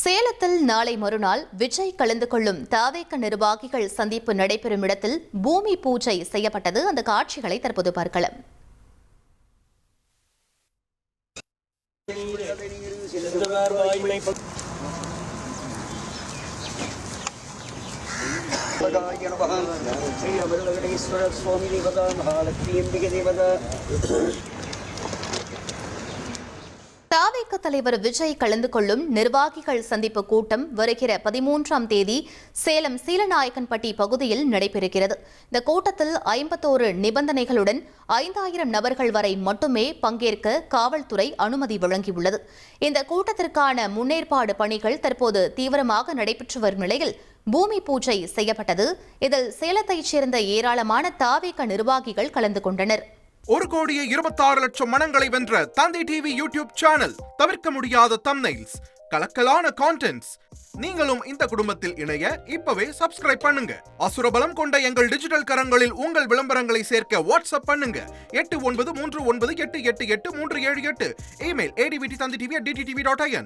சேலத்தில் நாளை மறுநாள் விஜய் கலந்து கொள்ளும் தாவேக நிர்வாகிகள் சந்திப்பு நடைபெறும் இடத்தில் பூமி பூஜை செய்யப்பட்டது. அந்த காட்சிகளை தற்போது பார்க்கலாம். தாவேக தலைவர் விஜய் கலந்து கொள்ளும் நிர்வாகிகள் சந்திப்பு கூட்டம் வருகிற 13ஆம் தேதி சேலம் சீலநாயக்கன்பட்டி பகுதியில் நடைபெறுகிறது. இந்த கூட்டத்தில் 51 நிபந்தனைகளுடன் 5000 நபர்கள் வரை மட்டுமே பங்கேற்க காவல்துறை அனுமதி வழங்கியுள்ளது. இந்த கூட்டத்திற்கான முன்னேற்பாடு பணிகள் தற்போது தீவிரமாக நடைபெற்று வரும் நிலையில் பூமி பூஜை செய்யப்பட்டது. இதில் சேலத்தைச் சேர்ந்த ஏராளமான தாவேக நிர்வாகிகள் கலந்து கொண்டனர். 1,26,00,000 மனங்களை வென்ற தந்தி டிவி யூடியூப் சேனல். தவிர்க்க முடியாத தம்ப்நெயில்ஸ், கலக்கலான கான்டென்ட்ஸ். நீங்களும் இந்த குடும்பத்தில் இணைய இப்பவே சப்ஸ்கிரைப் பண்ணுங்க. அசுரபலம் கொண்ட எங்கள் டிஜிட்டல் கரங்களில் உங்கள் விளம்பரங்களை சேர்க்க வாட்ஸ்அப் பண்ணுங்க. 8939888378. Email advttv@dttv.in.